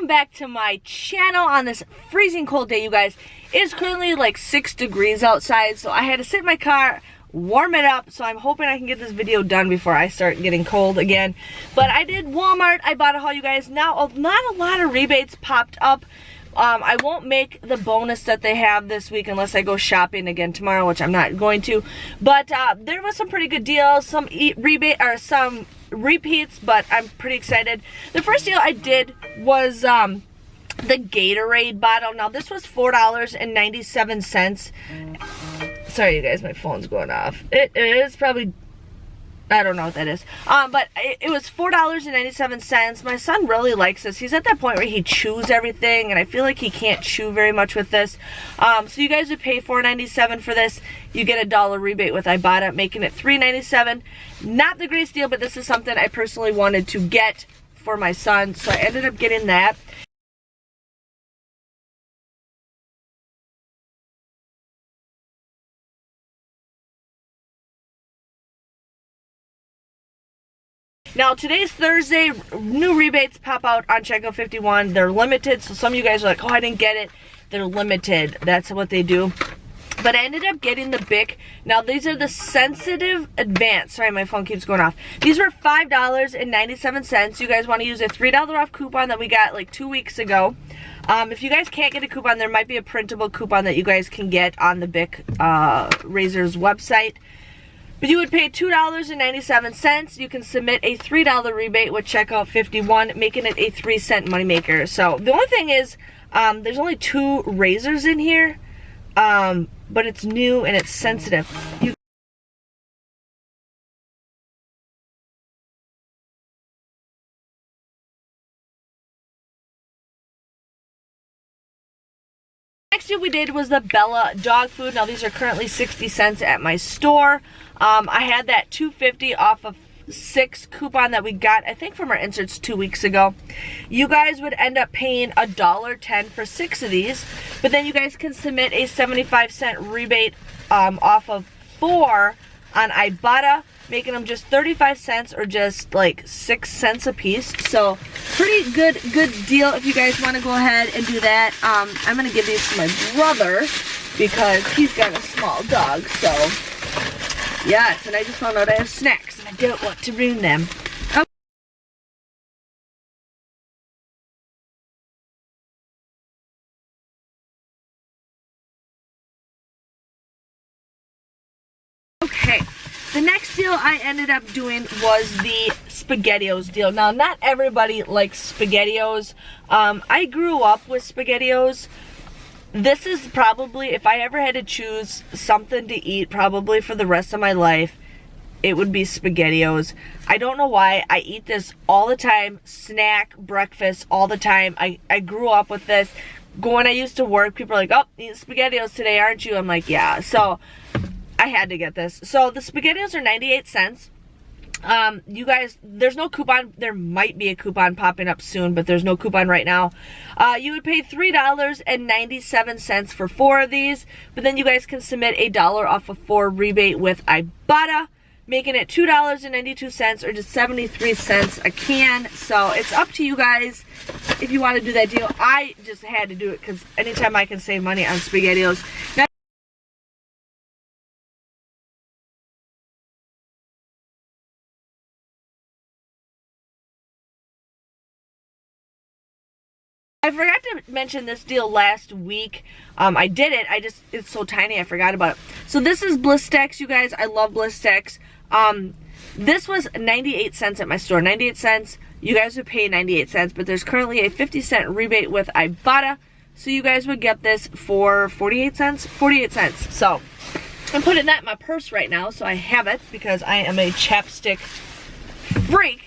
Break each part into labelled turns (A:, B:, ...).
A: welcome back to my channel on this freezing cold day, you guys. It is currently like 6 degrees outside, so I had to sit in my car, warm it up, so I'm hoping I can get this video done before I start getting cold again. But I did Walmart, Ibotta haul, you guys. Now, not a lot of rebates popped up. I won't make the bonus that they have this week unless I go shopping again tomorrow, which I'm not going to. But there was some pretty good deals, some rebate or some repeats, but I'm pretty excited. The first deal I did was the Gatorade bottle. Now this was $4.97. Sorry you guys, my phone's going off. It is probably, I don't know what that is. But it was $4.97. My son really likes this. He's at that point where he chews everything, and I feel like he can't chew very much with this. So you guys would pay $4.97 for this. You get a $1 rebate with Ibotta, making it $3.97. Not the greatest deal, but this is something I personally wanted to get for my son, so I ended up getting that. Now, today's Thursday, new rebates pop out on Checkout 51. They're limited, so some of you guys are like, oh, I didn't get it. They're limited. That's what they do. But I ended up getting the Bic. Now, these are the Sensitive Advanced. Sorry, my phone keeps going off. These were $5.97. You guys want to use a $3 off coupon that we got like 2 weeks ago. If you guys can't get a coupon, there might be a printable coupon that you guys can get on the Bic Razor's website. But you would pay $2.97. You can submit a $3 rebate with Checkout 51, making it a 3-cent moneymaker. So the only thing is, there's only 2 razors in here, but it's new and it's sensitive. Next deal we did was the Bella dog food. Now these are currently 60 cents at my store. I had that $2.50 off of 6 coupon that we got, I think, from our inserts 2 weeks ago. You guys would end up paying $1.10 for 6 of these, but then you guys can submit a 75-cent rebate off of 4 on Ibotta, making them just 35 cents or just like 6 cents a piece. So pretty good deal if you guys want to go ahead and do that. I'm gonna give these to my brother because he's got a small dog. So yes, and I just found out I have snacks and I don't want to ruin them. Okay, the next deal I ended up doing was the SpaghettiOs deal. Now, not everybody likes SpaghettiOs. I grew up with SpaghettiOs. This is probably, if I ever had to choose something to eat probably for the rest of my life, it would be SpaghettiOs. I don't know why. I eat this all the time. Snack, breakfast, all the time. I grew up with this. When I used to work, people are like, oh, eat SpaghettiOs today, aren't you? I'm like, yeah. So I had to get this. So the SpaghettiOs are 98 cents. You guys, there's no coupon. There might be a coupon popping up soon, but there's no coupon right now. You would pay $3.97 for 4 of these, but then you guys can submit a $1 off of 4 rebate with Ibotta, making it $2.92 or just 73 cents a can. So it's up to you guys if you want to do that deal. I just had to do it because anytime I can save money on SpaghettiOs. Now, I forgot to mention this deal last week. I did it. It's so tiny I forgot about it. So this is Blistex, you guys. I love Blistex. This was 98 cents at my store. 98 cents. You guys would pay 98 cents, but there's currently a 50-cent rebate with Ibotta. So you guys would get this for 48 cents? 48 cents. So I'm putting that in my purse right now, so I have it because I am a chapstick freak.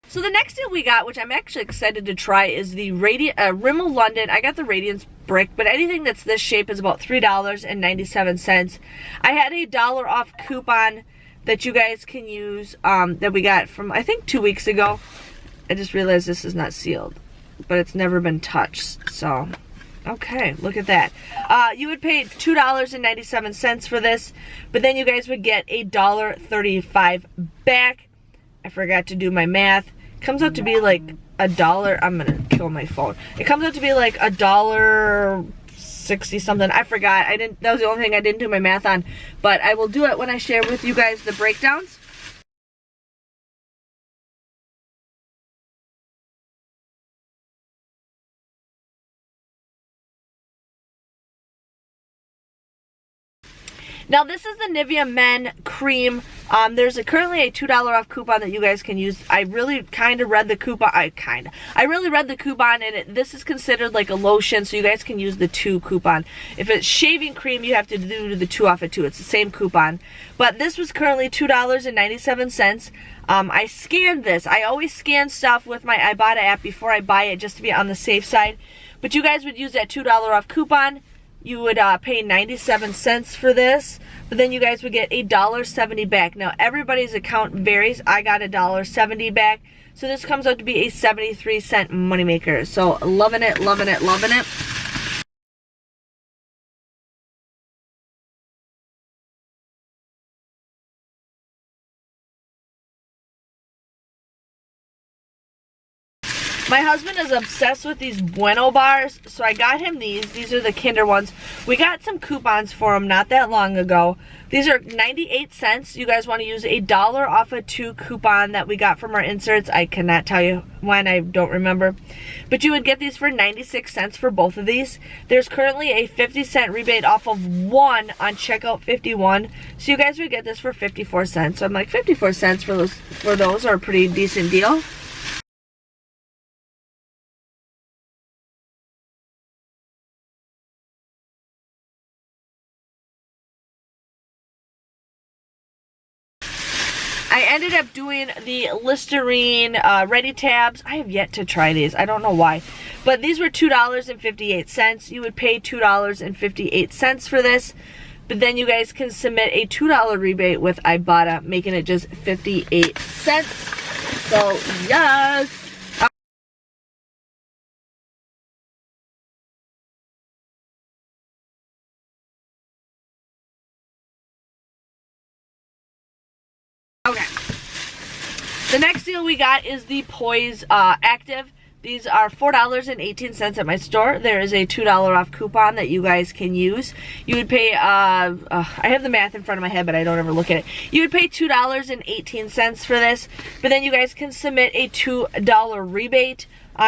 A: So the next deal we got, which I'm actually excited to try, is the Rimmel London. I got the Radiance brick, but anything that's this shape is about $3.97. I had a $1 off coupon that you guys can use that we got from, I think, 2 weeks ago. I just realized this is not sealed, but it's never been touched, so Okay, look at that. You would pay $2.97 for this, but then you guys would get $1.35 back. I forgot to do my math. It comes out to be like $1. I'm gonna kill my phone. It comes out to be like $1.60 something. I forgot. That was the only thing I didn't do my math on, but I will do it when I share with you guys the breakdowns. Now this is the Nivea Men Cream. There's currently a $2 off coupon that you guys can use. I really kind of read the coupon. I really read the coupon, and this is considered like a lotion, so you guys can use the 2 coupon. If it's shaving cream, you have to do the 2 off at 2. It's the same coupon. But this was currently $2.97. I scanned this. I always scan stuff with my Ibotta app before I buy it, just to be on the safe side. But you guys would use that $2 off coupon. You would pay 97 cents for this, but then you guys would get $1.70 back. Now everybody's account varies. I got $1.70 back, so this comes out to be a 73-cent moneymaker. So loving it, loving it, loving it. My husband is obsessed with these Bueno bars, so I got him these. These are the Kinder ones. We got some coupons for them not that long ago. These are 98 cents. You guys want to use $1 off a 2 coupon that we got from our inserts. I cannot tell you when, I don't remember. But you would get these for 96 cents for both of these. There's currently a 50-cent rebate off of 1 on checkout 51. So you guys would get this for 54 cents. So I'm like, 54 cents for those are a pretty decent deal. I ended up doing the Listerine ready tabs. I have yet to try these. I don't know why. But these were $2.58. You would pay $2.58 for this. But then you guys can submit a $2 rebate with Ibotta, making it just 58 cents. So, yes. Okay. The next deal we got is the Poise Active. These are $4.18 at my store. There is a $2 off coupon that you guys can use. You would pay, I have the math in front of my head, but I don't ever look at it. You would pay $2.18 for this, but then you guys can submit a $2 rebate.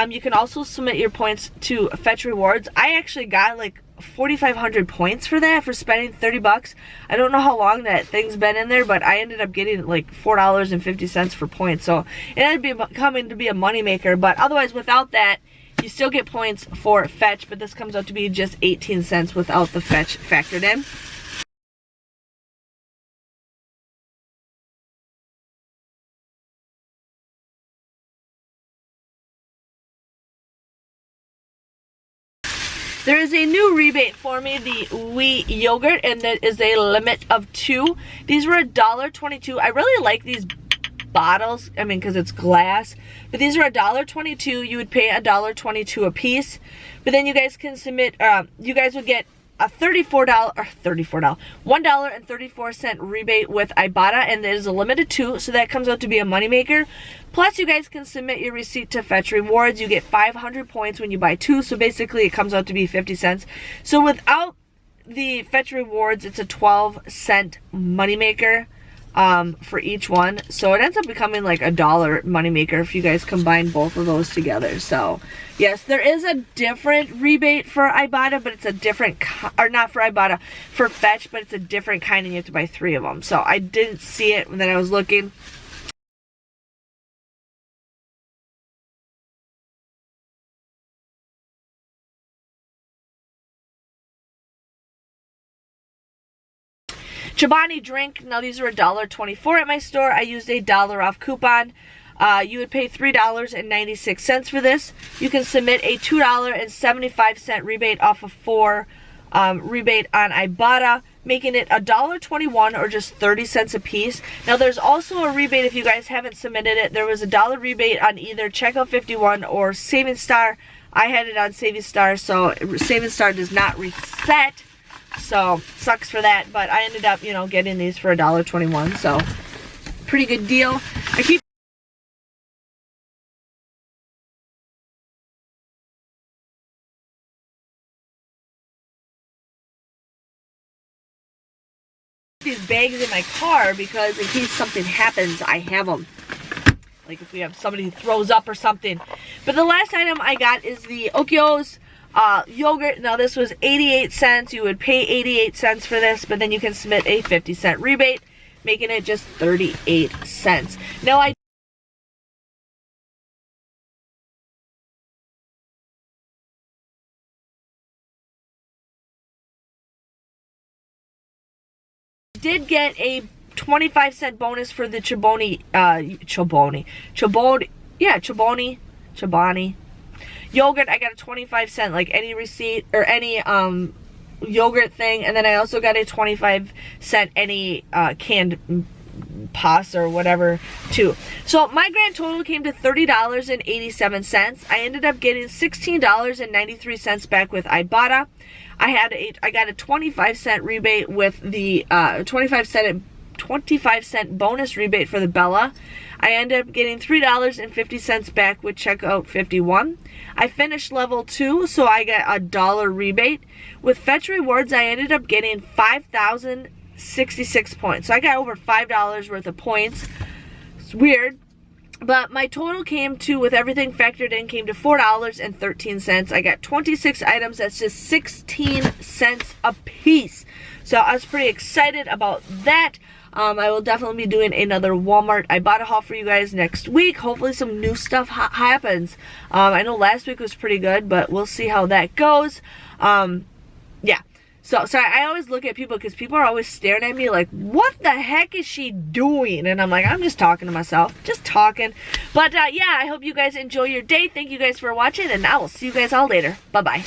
A: You can also submit your points to Fetch Rewards. I actually got like 4,500 points for that, for spending 30 bucks. I don't know how long that thing's been in there, but I ended up getting like $4.50 for points. So it ended up coming to be a moneymaker, but otherwise without that, you still get points for Fetch, but this comes out to be just 18 cents without the Fetch factored in. There is a new rebate for me, the wheat yogurt, and that is a limit of 2. These were $1.22. I really like these bottles, I mean, because it's glass. But these are $1.22. You would pay $1.22 a piece. But then you guys can submit, you guys would get a $1.34 rebate with Ibotta, and there's a limited 2, so that comes out to be a moneymaker. Plus, you guys can submit your receipt to Fetch Rewards. You get 500 points when you buy 2, so basically it comes out to be 50 cents. So without the Fetch Rewards, it's a 12-cent moneymaker for each one. So it ends up becoming like $1 moneymaker if you guys combine both of those together. So yes, there is a different rebate for Ibotta, but it's a different, or not for Ibotta, for Fetch, but it's a different kind, and you have to buy 3 of them. So I didn't see it when I was looking. Chobani drink, now these are $1.24 at my store. I used a $1 off coupon. You would pay $3.96 for this. You can submit a $2.75 rebate off of 4 rebate on Ibotta, making it $1.21 or just 30 cents a piece. Now there's also a rebate if you guys haven't submitted it. There was a $1 rebate on either Checkout 51 or Saving Star I had it on Saving Star, so Saving Star does not reset. So, sucks for that. But I ended up, you know, getting these for $1.21. So, pretty good deal. I keep these bags in my car because in case something happens, I have them. Like if we have somebody who throws up or something. But the last item I got is the Oikos yogurt. Now this was 88 cents. You would pay 88 cents for this, but then you can submit a 50-cent rebate, making it just 38 cents. Now I did get a 25-cent bonus for the Chobani yogurt. I got a 25-cent, like any receipt or any yogurt thing, and then I also got a 25-cent any canned pasta or whatever too. So my grand total came to $30.87. I ended up getting $16.93 back with Ibotta. I got a 25-cent rebate with the 25-cent bonus rebate for the Bella. I ended up getting $3.50 back with checkout 51. I finished level 2, so I got a $1 rebate. With Fetch Rewards, I ended up getting 5,066 points. So I got over $5 worth of points. It's weird. But my total came to, with everything factored in, came to $4.13. I got 26 items. That's just 16 cents a piece. So I was pretty excited about that. I will definitely be doing another Walmart Ibotta haul for you guys next week. Hopefully some new stuff happens. I know last week was pretty good, but we'll see how that goes. Yeah. So I always look at people because people are always staring at me like, what the heck is she doing? And I'm like, I'm just talking to myself. Just talking. But yeah, I hope you guys enjoy your day. Thank you guys for watching, and I will see you guys all later. Bye-bye.